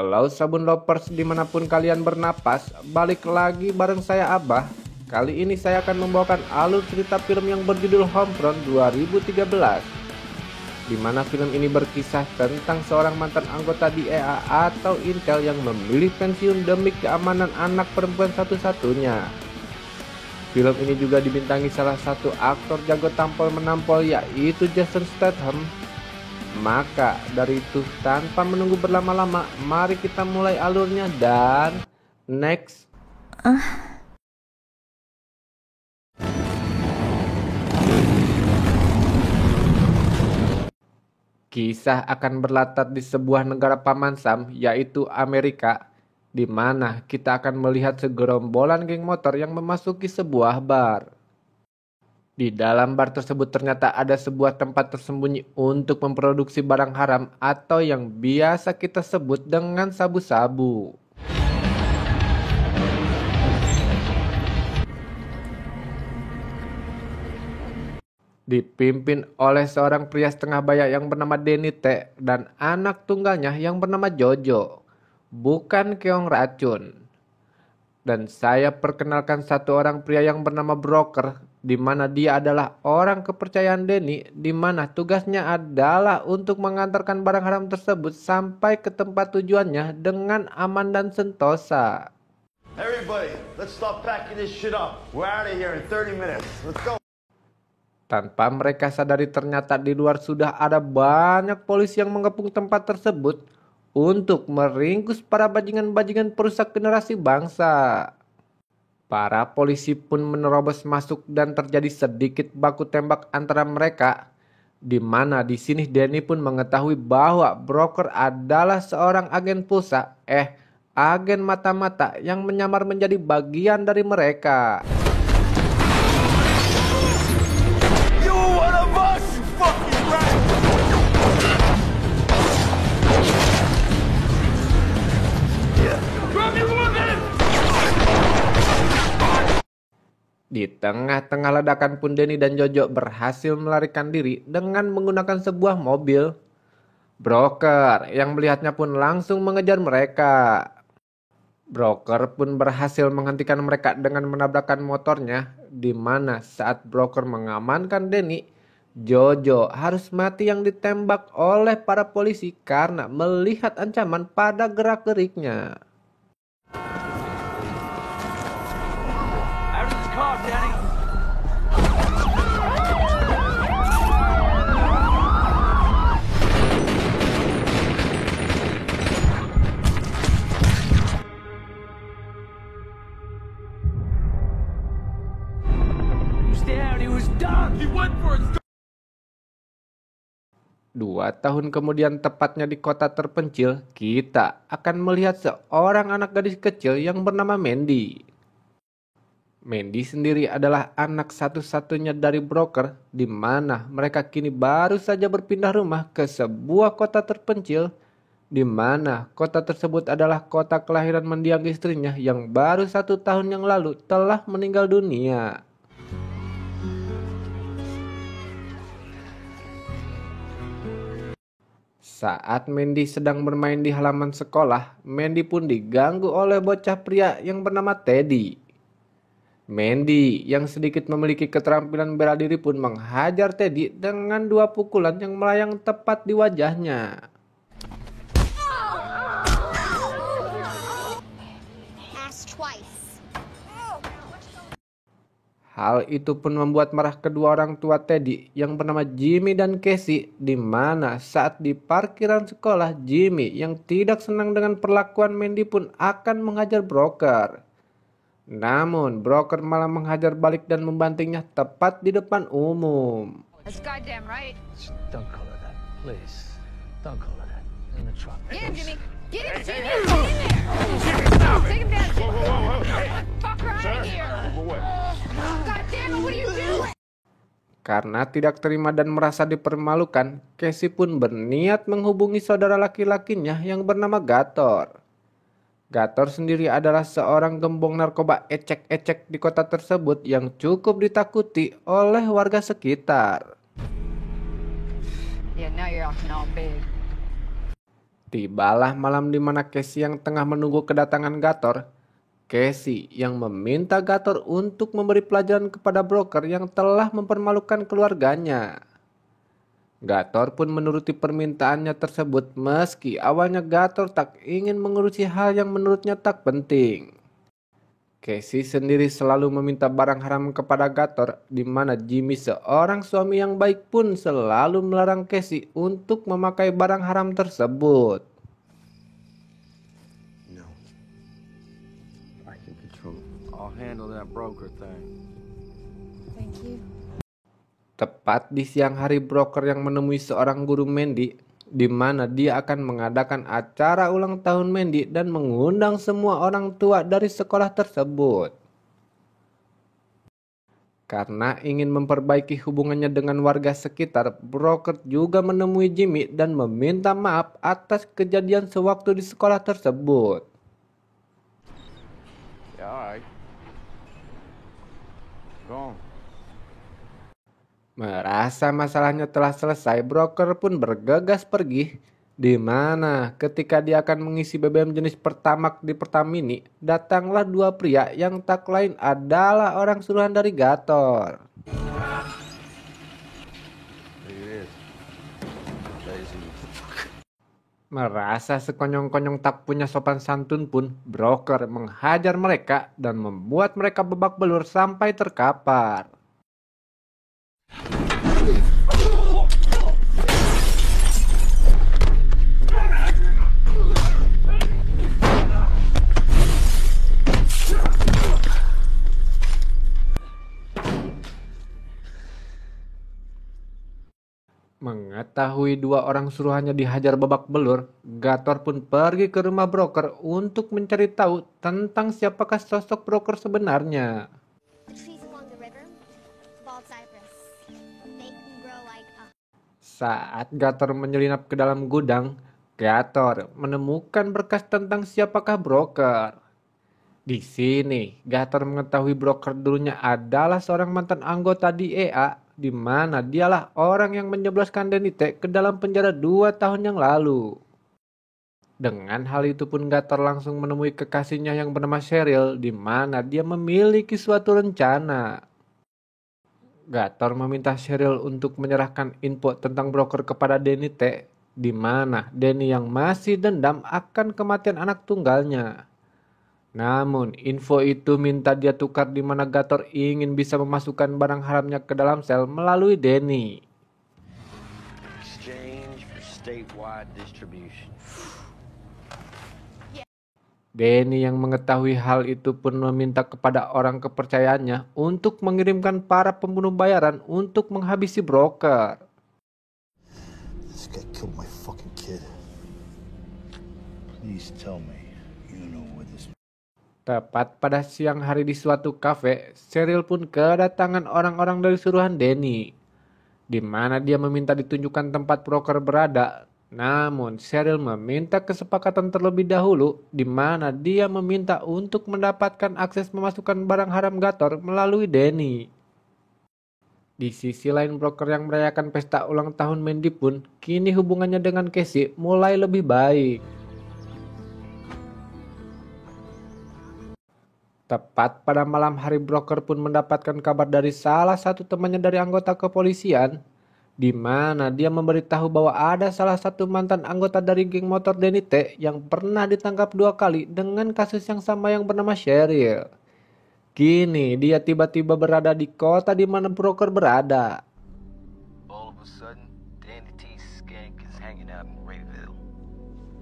Halo sabun lovers dimanapun kalian bernapas, balik lagi bareng saya Abah. Kali ini saya akan membawakan alur cerita film yang berjudul Homefront 2013, di mana film ini berkisah tentang seorang mantan anggota DEA atau Intel yang memilih pensiun demi keamanan anak perempuan satu-satunya. Film ini juga dibintangi salah satu aktor jago tampol menampol, yaitu Jason Statham. Maka dari itu, tanpa menunggu berlama-lama, mari kita mulai alurnya dan next. Kisah akan berlatar di sebuah negara paman Sam, yaitu Amerika, di mana kita akan melihat segerombolan geng motor yang memasuki sebuah bar. Di dalam bar tersebut ternyata ada sebuah tempat tersembunyi untuk memproduksi barang haram atau yang biasa kita sebut dengan sabu-sabu. Dipimpin oleh seorang pria setengah baya yang bernama Denny T dan anak tunggalnya yang bernama Jojo, bukan keong racun. Dan saya perkenalkan satu orang pria yang bernama Broker, di mana dia adalah orang kepercayaan Denny, di mana tugasnya adalah untuk mengantarkan barang haram tersebut sampai ke tempat tujuannya dengan aman dan sentosa. Everybody, let's stop packing this shit up. We're out of here in 30 minutes. Let's go. Tanpa mereka sadari ternyata di luar sudah ada banyak polisi yang mengepung tempat tersebut untuk meringkus para bajingan-bajingan perusak generasi bangsa. Para polisi pun menerobos masuk dan terjadi sedikit baku tembak antara mereka, di mana di sini Denny pun mengetahui bahwa Broker adalah seorang agen pulsa, agen mata-mata yang menyamar menjadi bagian dari mereka. You one of us, you fucking rat! Di tengah-tengah ledakan pun Denny dan Jojo berhasil melarikan diri dengan menggunakan sebuah mobil. Broker yang melihatnya pun langsung mengejar mereka. Broker pun berhasil menghentikan mereka dengan menabrakkan motornya, di mana saat Broker mengamankan Denny, Jojo harus mati yang ditembak oleh para polisi karena melihat ancaman pada gerak-geriknya. Dua tahun kemudian, tepatnya di kota terpencil, kita akan melihat seorang anak gadis kecil yang bernama Mandy. Mandy sendiri adalah anak satu-satunya dari Broker, di mana mereka kini baru saja berpindah rumah ke sebuah kota terpencil, di mana kota tersebut adalah kota kelahiran mendiang istrinya yang baru 1 tahun yang lalu telah meninggal dunia. Saat Mandy sedang bermain di halaman sekolah, Mandy pun diganggu oleh bocah pria yang bernama Teddy. Mandy yang sedikit memiliki keterampilan bela diri pun menghajar Teddy dengan 2 pukulan yang melayang tepat di wajahnya. Hal itu pun membuat marah kedua orang tua Teddy yang bernama Jimmy dan Casey, di mana saat di parkiran sekolah, Jimmy yang tidak senang dengan perlakuan Mandy pun akan menghajar Broker. Namun Broker malah menghajar balik dan membantingnya tepat di depan umum. That's goddamn right. Don't call her that, please. Don't call her that. In the truck. Get him, Jimmy. Get him, Jimmy. Get in there. Take him down. Fuck her out of here. God damn it, what are you doing? Karena tidak terima dan merasa dipermalukan, Casey pun berniat menghubungi saudara laki-lakinya yang bernama Gator. Gator sendiri adalah seorang gembong narkoba ecek-ecek di kota tersebut yang cukup ditakuti oleh warga sekitar. Yeah, now you're acting all big. Tibalah malam di mana Casey yang tengah menunggu kedatangan Gator. Casey yang meminta Gator untuk memberi pelajaran kepada broker yang telah mempermalukan keluarganya. Gator pun menuruti permintaannya tersebut meski awalnya Gator tak ingin mengurusi hal yang menurutnya tak penting. Casey sendiri selalu meminta barang haram kepada Gator, di mana Jimmy seorang suami yang baik pun selalu melarang Casey untuk memakai barang haram tersebut. No. I can control it. I'll handle that broker thing. Thank you. Tepat di siang hari, broker yang menemui seorang guru Mandy, di mana dia akan mengadakan acara ulang tahun Mandy dan mengundang semua orang tua dari sekolah tersebut. Karena ingin memperbaiki hubungannya dengan warga sekitar, broker juga menemui Jimmy dan meminta maaf atas kejadian sewaktu di sekolah tersebut. Yeah, all right. Go on. Merasa masalahnya telah selesai, broker pun bergegas pergi, di mana ketika dia akan mengisi BBM jenis Pertamax di Pertamini, datanglah dua pria yang tak lain adalah orang suruhan dari Gator. Merasa sekonyong-konyong tak punya sopan santun pun, broker menghajar mereka dan membuat mereka babak belur sampai terkapar. Mengetahui dua orang suruhannya dihajar babak belur, Gator pun pergi ke rumah broker untuk mencari tahu tentang siapakah sosok broker sebenarnya. Saat Gator menyelinap ke dalam gudang, Gator menemukan berkas tentang siapakah broker. Di sini, Gator mengetahui broker dulunya adalah seorang mantan anggota di EA, di mana dialah orang yang menjebloskan Denite ke dalam penjara 2 tahun yang lalu. Dengan hal itu pun Gator langsung menemui kekasihnya yang bernama Cheryl, di mana dia memiliki suatu rencana. Gator meminta Cheryl untuk menyerahkan info tentang broker kepada Denite, di mana Denny yang masih dendam akan kematian anak tunggalnya. Namun info itu minta dia tukar, di mana Gator ingin bisa memasukkan barang haramnya ke dalam sel melalui Denny. Exchange for statewide distribution. Denny yang mengetahui hal itu pun meminta kepada orang kepercayaannya untuk mengirimkan para pembunuh bayaran untuk menghabisi broker. This guy killed my fucking kid. Please tell me you know where this. Tepat pada siang hari di suatu kafe, Cheryl pun kedatangan orang-orang dari suruhan Denny, di mana dia meminta ditunjukkan tempat broker berada. Namun Cheryl meminta kesepakatan terlebih dahulu, di mana dia meminta untuk mendapatkan akses memasukkan barang haram Gator melalui Denny. Di sisi lain, broker yang merayakan pesta ulang tahun Mandy pun kini hubungannya dengan Casey mulai lebih baik. Tepat pada malam hari, broker pun mendapatkan kabar dari salah satu temannya dari anggota kepolisian, di mana dia memberitahu bahwa ada salah satu mantan anggota dari geng motor Denite yang pernah ditangkap 2 kali dengan kasus yang sama yang bernama Cheryl. Kini dia tiba-tiba berada di kota di mana broker berada. All of a sudden, Danny T's skank is hanging out in Rayville.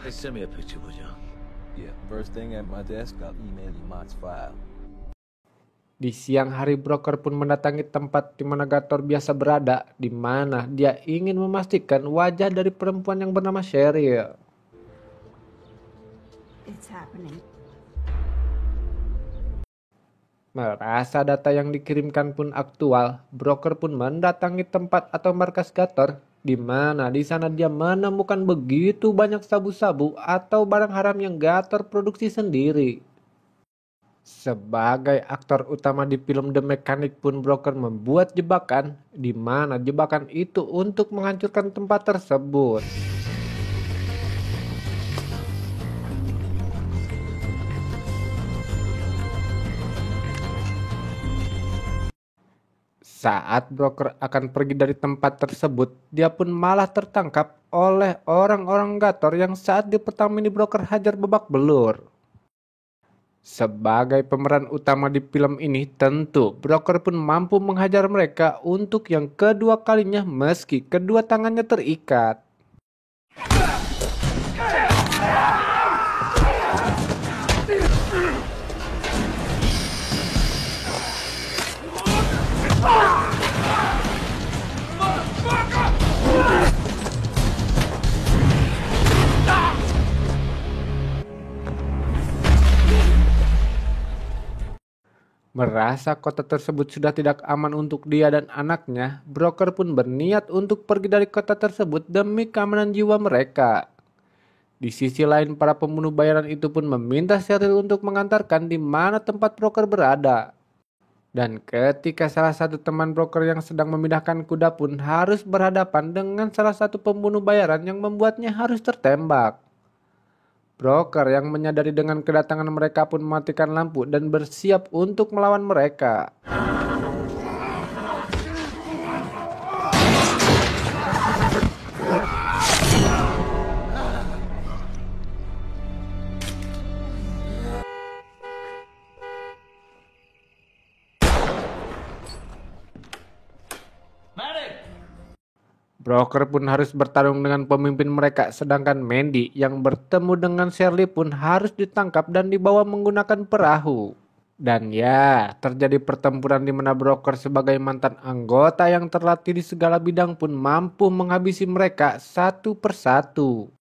Hey, send me a picture, would you? Yeah, first thing at my desk, I'll email you Mott's file. Di siang hari, broker pun mendatangi tempat di mana Gator biasa berada, di mana dia ingin memastikan wajah dari perempuan yang bernama Cheryl. It's happening. Merasa data yang dikirimkan pun aktual, broker pun mendatangi tempat atau markas Gator, di mana di sana dia menemukan begitu banyak sabu-sabu atau barang haram yang Gator produksi sendiri. Sebagai aktor utama di film The Mechanic pun broker membuat jebakan, di mana jebakan itu untuk menghancurkan tempat tersebut. Saat broker akan pergi dari tempat tersebut, dia pun malah tertangkap oleh orang-orang Gator yang saat di petang mini broker hajar babak belur. Sebagai pemeran utama di film ini, tentu broker pun mampu menghajar mereka untuk yang kedua kalinya meski kedua tangannya terikat. Merasa kota tersebut sudah tidak aman untuk dia dan anaknya, broker pun berniat untuk pergi dari kota tersebut demi keamanan jiwa mereka. Di sisi lain, para pembunuh bayaran itu pun meminta Cheryl untuk mengantarkan di mana tempat broker berada. Dan ketika salah satu teman broker yang sedang memindahkan kuda pun harus berhadapan dengan salah satu pembunuh bayaran yang membuatnya harus tertembak. Broker yang menyadari dengan kedatangan mereka pun mematikan lampu dan bersiap untuk melawan mereka. Broker pun harus bertarung dengan pemimpin mereka, sedangkan Mandy yang bertemu dengan Shirley pun harus ditangkap dan dibawa menggunakan perahu. Dan ya, terjadi pertempuran di mana broker sebagai mantan anggota yang terlatih di segala bidang pun mampu menghabisi mereka satu persatu.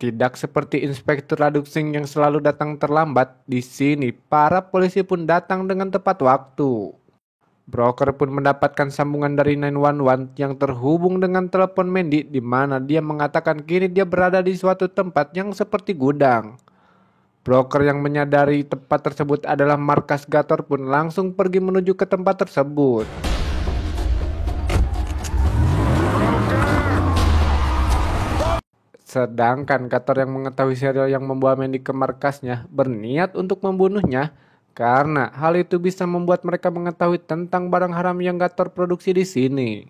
Tidak seperti Inspektur Laduxing yang selalu datang terlambat, di sini para polisi pun datang dengan tepat waktu. Broker pun mendapatkan sambungan dari 911 yang terhubung dengan telepon Mandy, di mana dia mengatakan kini dia berada di suatu tempat yang seperti gudang. Broker yang menyadari tempat tersebut adalah markas Gator pun langsung pergi menuju ke tempat tersebut. Sedangkan Gator yang mengetahui serial yang membawa Mandy ke markasnya berniat untuk membunuhnya karena hal itu bisa membuat mereka mengetahui tentang barang haram yang Gator produksi di sini.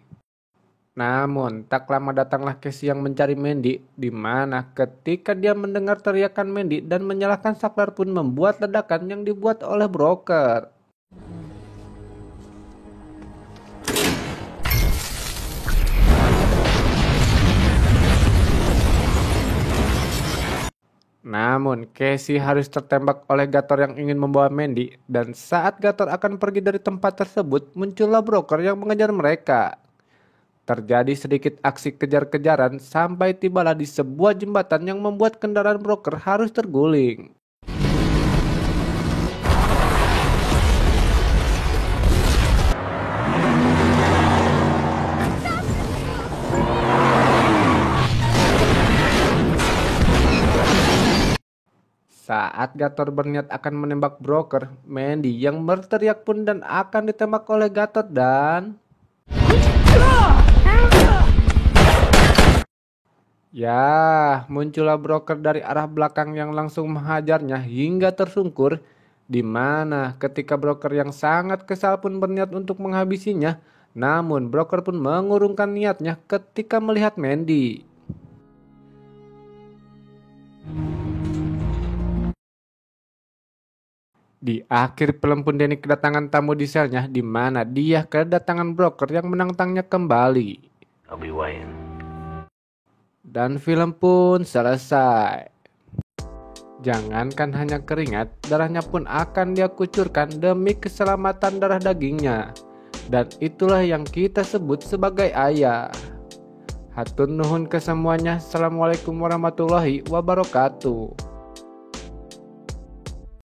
Namun tak lama datanglah Casey yang mencari Mandy, di mana ketika dia mendengar teriakan Mandy dan menyalahkan saklar pun membuat ledakan yang dibuat oleh broker. Namun, Casey harus tertembak oleh Gator yang ingin membawa Mandy, dan saat Gator akan pergi dari tempat tersebut, muncullah broker yang mengejar mereka. Terjadi sedikit aksi kejar-kejaran sampai tibalah di sebuah jembatan yang membuat kendaraan broker harus terguling. Saat Gator berniat akan menembak broker, Mandy yang berteriak pun dan akan ditembak oleh Gator dan... Ya, muncullah broker dari arah belakang yang langsung menghajarnya hingga tersungkur, di mana ketika broker yang sangat kesal pun berniat untuk menghabisinya, namun broker pun mengurungkan niatnya ketika melihat Mandy. Di akhir film pun Danny kedatangan tamu di selnya, di mana dia kedatangan broker yang menantangnya kembali. I'll be waiting. Dan film pun selesai. Jangankan hanya keringat, darahnya pun akan dia kucurkan demi keselamatan darah dagingnya. Dan itulah yang kita sebut sebagai ayah. Hatur nuhun ke semuanya. Assalamualaikum warahmatullahi wabarakatuh.